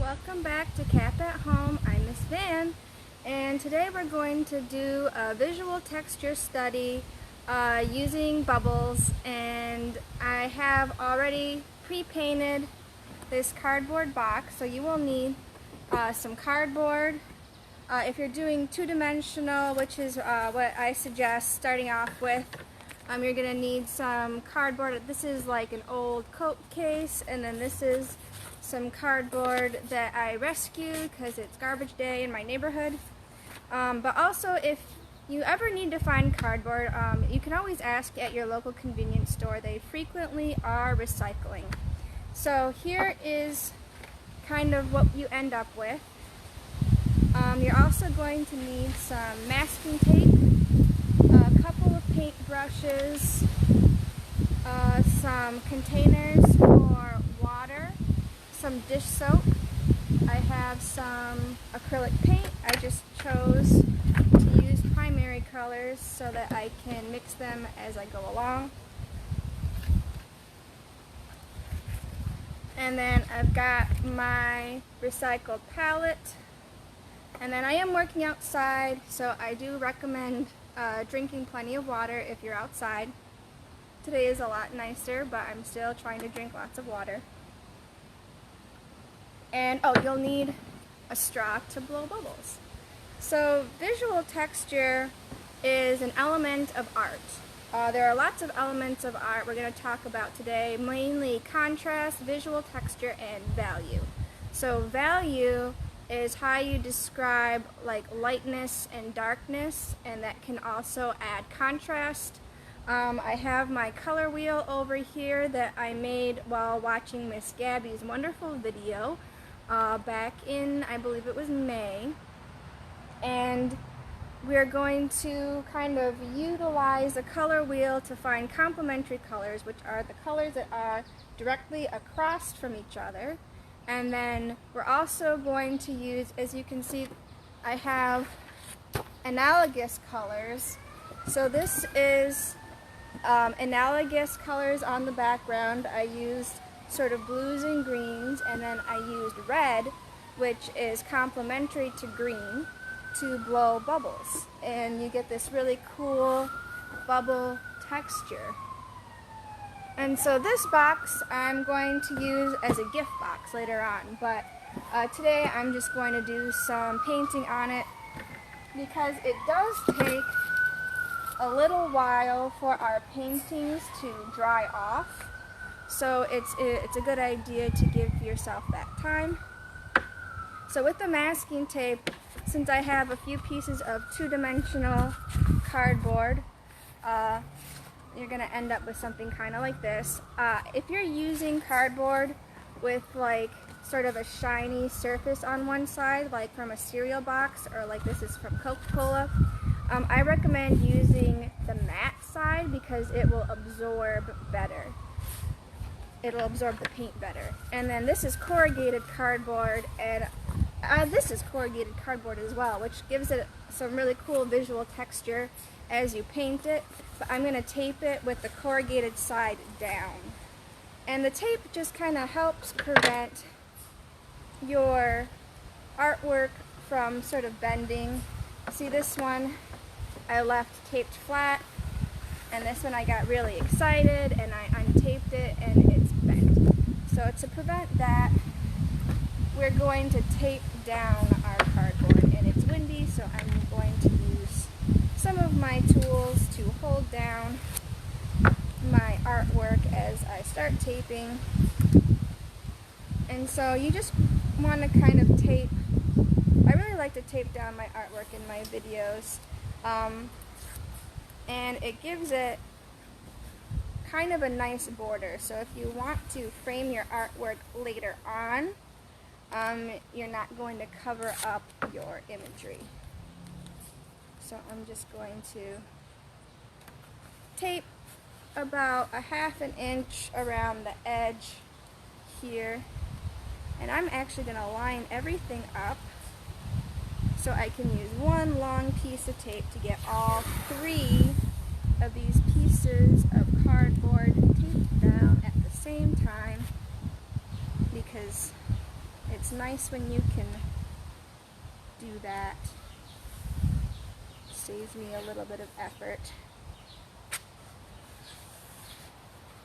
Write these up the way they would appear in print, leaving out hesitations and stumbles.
Welcome back to Cap at Home. I'm Miss Van, and today we're going to do a visual texture study using bubbles, and I have already pre-painted this cardboard box, so you will need some cardboard. If you're doing two-dimensional, which is what I suggest starting off with, you're going to need some cardboard. This is like an old Coke case, and then this is some cardboard that I rescued because it's garbage day in my neighborhood. But also, if you ever need to find cardboard, you can always ask at your local convenience store. They frequently are recycling. So here is kind of what you end up with. You're also going to need some masking tape, a couple of paint brushes, some containers for water, some dish soap. I have some acrylic paint. I just chose to use primary colors so that I can mix them as I go along. And then I've got my recycled palette. And then I am working outside, so I do recommend drinking plenty of water if you're outside. Today is a lot nicer, but I'm still trying to drink lots of water. And you'll need a straw to blow bubbles. So visual texture is an element of art. There are lots of elements of art we're going to talk about today, mainly contrast, visual texture, and value. So value is how you describe like lightness and darkness, and that can also add contrast. I have my color wheel over here that I made while watching Miss Gabby's wonderful video back in, I believe it was May, and we're going to kind of utilize a color wheel to find complementary colors, which are the colors that are directly across from each other. And then we're also going to use, as you can see, I have analogous colors. So this is analogous colors on the background. I used sort of blues and greens, and then I used red, which is complementary to green, to blow bubbles. And you get this really cool bubble texture. And so this box I'm going to use as a gift box later on, but today I'm just going to do some painting on it because it does take a little while for our paintings to dry off. So it's a good idea to give yourself that time. So with the masking tape, since I have a few pieces of two-dimensional cardboard, you're going to end up with something kind of like this. If you're using cardboard with like sort of a shiny surface on one side, like from a cereal box, or like this is from Coca-Cola, I recommend using the matte side because it will absorb better. It'll absorb the paint better. And then this is corrugated cardboard, and this is corrugated cardboard as well, which gives it some really cool visual texture as you paint it. But I'm going to tape it with the corrugated side down. And the tape just kind of helps prevent your artwork from sort of bending. See, this one I left taped flat, and this one I got really excited and I untaped it and it's bent. So to prevent that, we're going to tape down our cardboard, and it's windy, so I'm going to use some of my tools to hold down my artwork as I start taping. And so you just want to kind of tape. I really like to tape down my artwork in my videos, and it gives it kind of a nice border. So if you want to frame your artwork later on, you're not going to cover up your imagery. So I'm just going to tape about a ½ an inch around the edge here, and I'm actually going to line everything up so I can use one long piece of tape to get all 3 of these pieces of cardboard taped down at the same time, because It's nice when you can do that. Saves me a little bit of effort.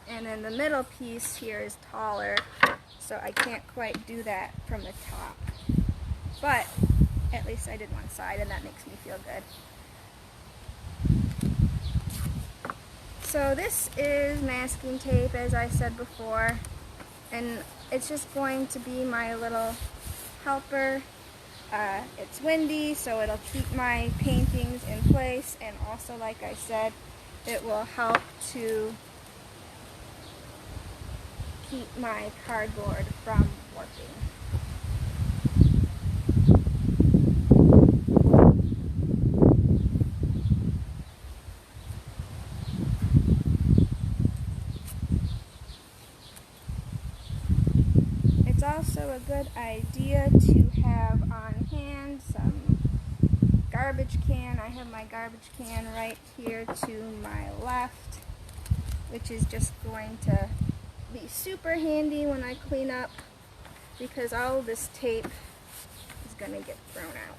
And then the middle piece here is taller, so I can't quite do that from the top. But at least I did one side, and that makes me feel good. So this is masking tape, as I said before, and it's just going to be my little helper. It's windy, so it'll keep my paintings in place, and also, like I said, it will help to keep my cardboard from warping. It's also a good idea to have on hand some garbage can. I have my garbage can right here to my left, which is just going to be super handy when I clean up, because all of this tape is going to get thrown out.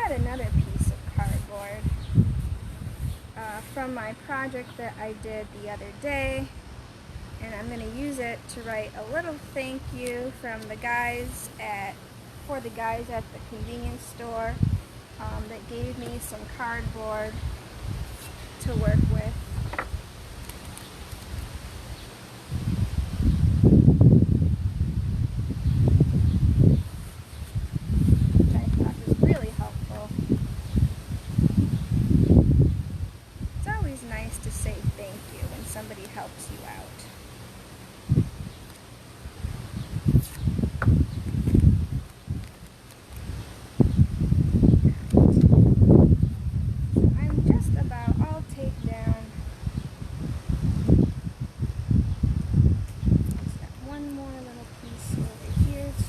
Another piece of cardboard from my project that I did the other day, and I'm going to use it to write a little thank you from the guys at the convenience store that gave me some cardboard to work with. To say thank you when somebody helps you out. So I'm just about all taped down. Just got one more little piece over here to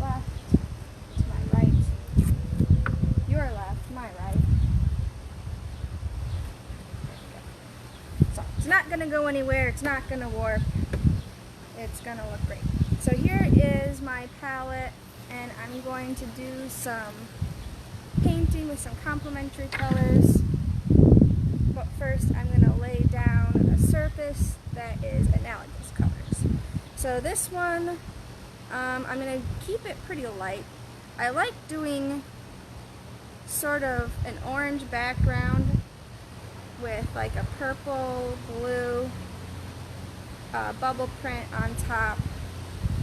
my left, to my right, your left, my right. It's not going to go anywhere, it's not going to warp, it's going to look great. So here is my palette, and I'm going to do some painting with some complementary colors. But first I'm going to lay down a surface that is analogous colors. So this one, I'm going to keep it pretty light. I like doing sort of an orange background with like a purple, blue bubble print on top.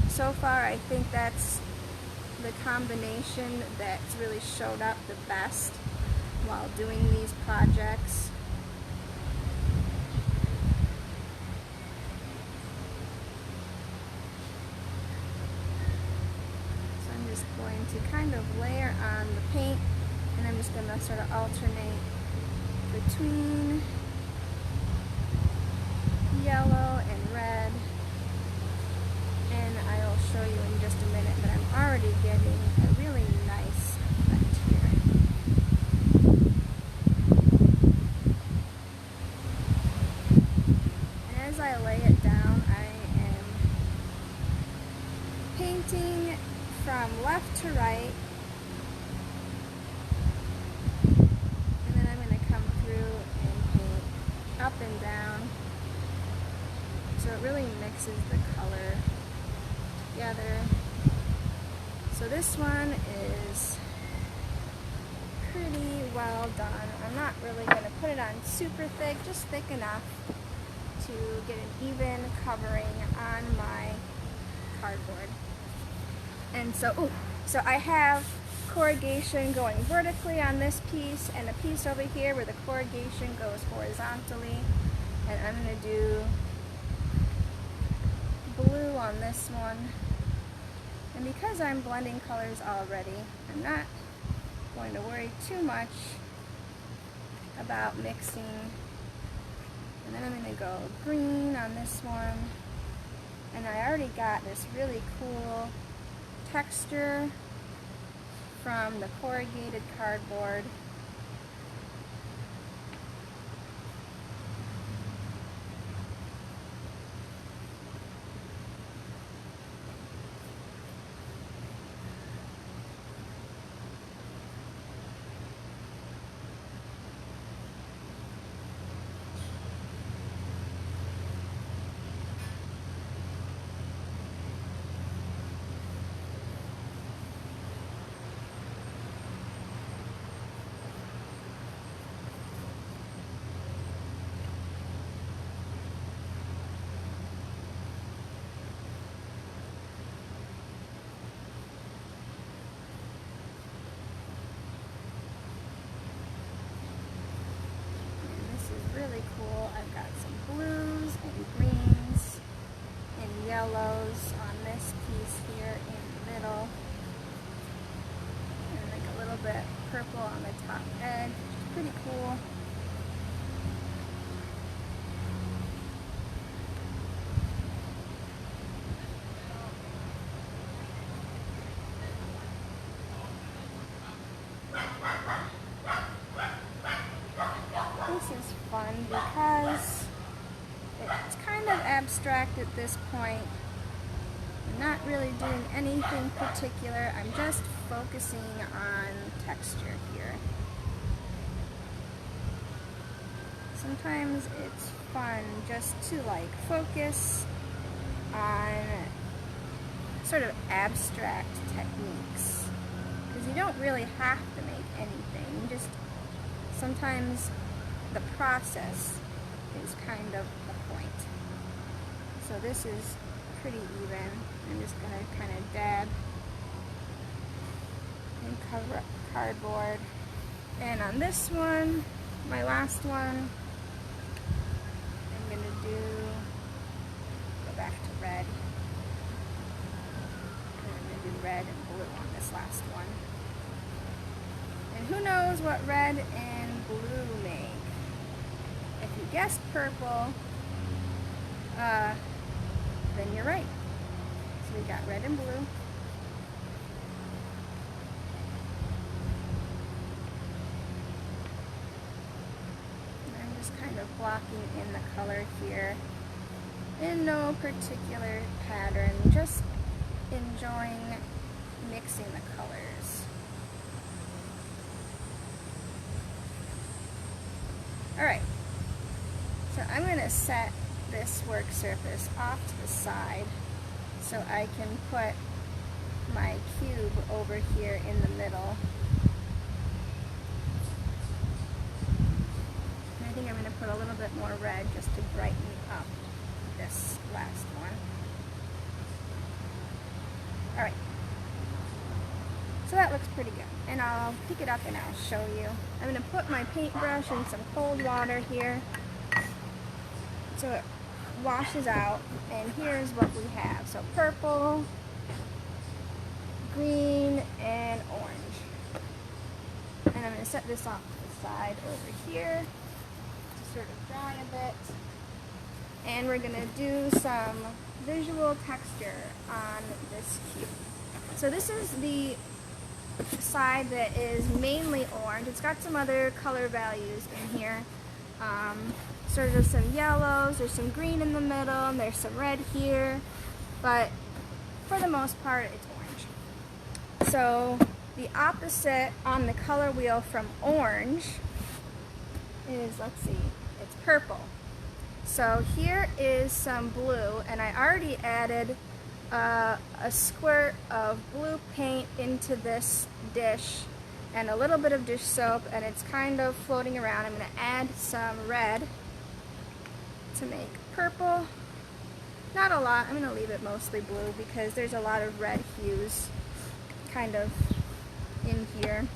So far I think that's the combination that's really showed up the best while doing these projects. So I'm just going to kind of layer on the paint, and I'm just going to sort of alternate between yellow and red, and I'll show you in just a minute, but I'm already getting a really nice effect here. And as I lay it down, I am painting from left to right, up and down, so it really mixes the color together. So this one is pretty well done. I'm not really going to put it on super thick, just thick enough to get an even covering on my cardboard. And so I have corrugation going vertically on this piece, and a piece over here where the corrugation goes horizontally, and I'm going to do blue on this one, And because I'm blending colors already, I'm not going to worry too much about mixing. And then I'm going to go green on this one. And I already got this really cool texture from the corrugated cardboard. Really cool. I've got some blues and greens and yellows on this piece here in the middle, and like a little bit purple on the top edge, which is pretty cool. This is fun because it's kind of abstract at this point. I'm not really doing anything particular. I'm just focusing on texture here. Sometimes it's fun just to like focus on sort of abstract techniques, because you don't really have to make anything. You just sometimes the process is kind of the point. So this is pretty even. I'm just going to kind of dab and cover up cardboard. And on this one, my last one, I'm going to go back to red. And I'm going to do red and blue on this last one. And who knows what red and blue make? If you guessed purple, then you're right. So we got red and blue. And I'm just kind of blocking in the color here in no particular pattern, just enjoying mixing the colors. Alright. So I'm going to set this work surface off to the side so I can put my cube over here in the middle. And I think I'm going to put a little bit more red just to brighten up this last one. Alright. So that looks pretty good. And I'll pick it up and I'll show you. I'm going to put my paintbrush in some cold water here so it washes out, and here's what we have. So purple, green, and orange. And I'm going to set this off to the side over here to sort of dry a bit. And we're going to do some visual texture on this cube. So this is the side that is mainly orange. It's got some other color values in here. Sort of some yellows, there's some green in the middle, and there's some red here, but for the most part it's orange. So the opposite on the color wheel from orange is, let's see, it's purple. So here is some blue, and I already added a squirt of blue paint into this dish and a little bit of dish soap, and it's kind of floating around. I'm going to add some red to make purple. Not a lot. I'm going to leave it mostly blue because there's a lot of red hues kind of in here.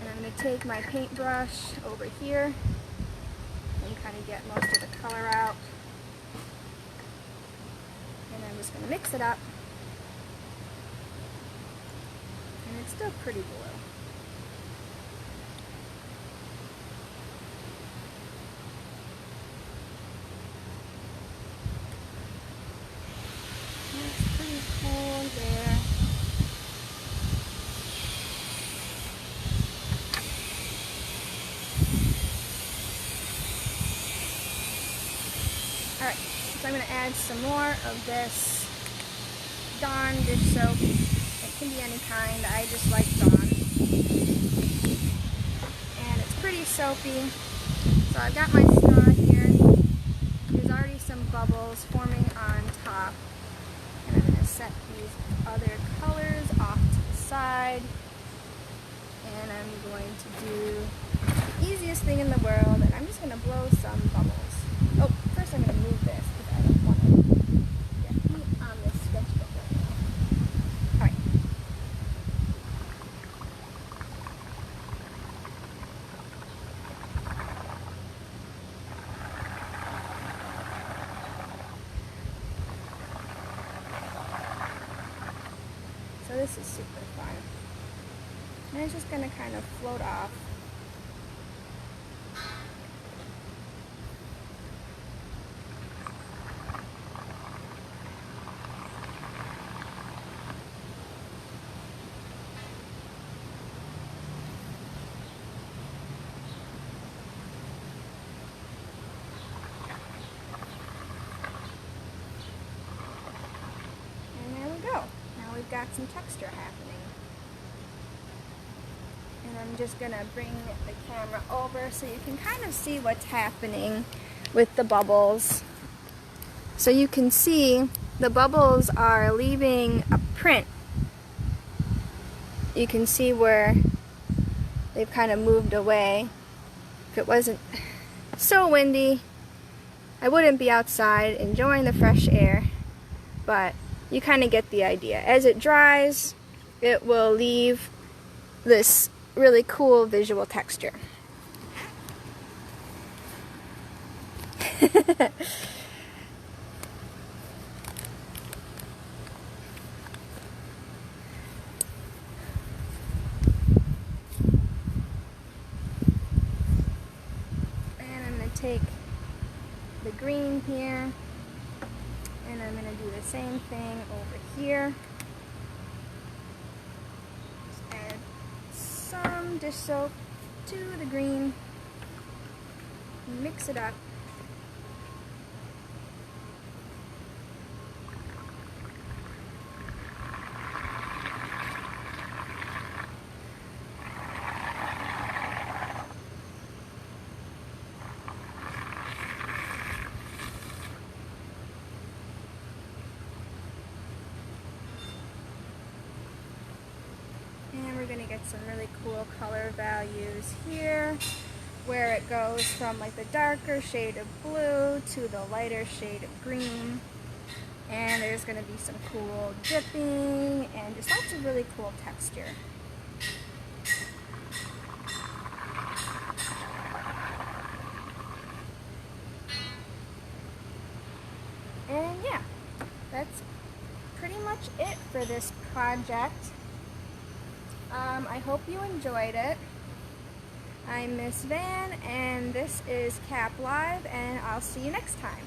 And I'm going to take my paintbrush over here and kind of get most of the color out. And I'm just going to mix it up It's still pretty blue. That's pretty cool there. Alright, so I'm going to add some more of this Dawn dish soap. It can be any kind. I just like Dawn. And it's pretty soapy. So I've got my straw here. There's already some bubbles forming on top. And I'm going to set these other colors off to the side. And I'm going to do the easiest thing in the world, and I'm just going to blow some bubbles. Oh, first I'm going to move this because I don't want to get heat on this sketchbook right now. Alright. So this is super fun. And it's just going to kind of float off. And there we go. Now we've got some texture happening. And I'm just going to bring the camera over so you can kind of see what's happening with the bubbles. So you can see the bubbles are leaving a print. You can see where they've kind of moved away. If it wasn't so windy, I wouldn't be outside enjoying the fresh air, but you kind of get the idea. As it dries, it will leave this really cool visual texture. And I'm going to take the green here, and I'm going to do the same thing over here. Some dish soap to the green, mix it up, and we're going to get some really cool color values here, where it goes from like the darker shade of blue to the lighter shade of green. And there's going to be some cool dripping and just lots of really cool texture. And yeah, that's pretty much it for this project. I hope you enjoyed it. I'm Miss Van, and this is Cap Live, and I'll see you next time.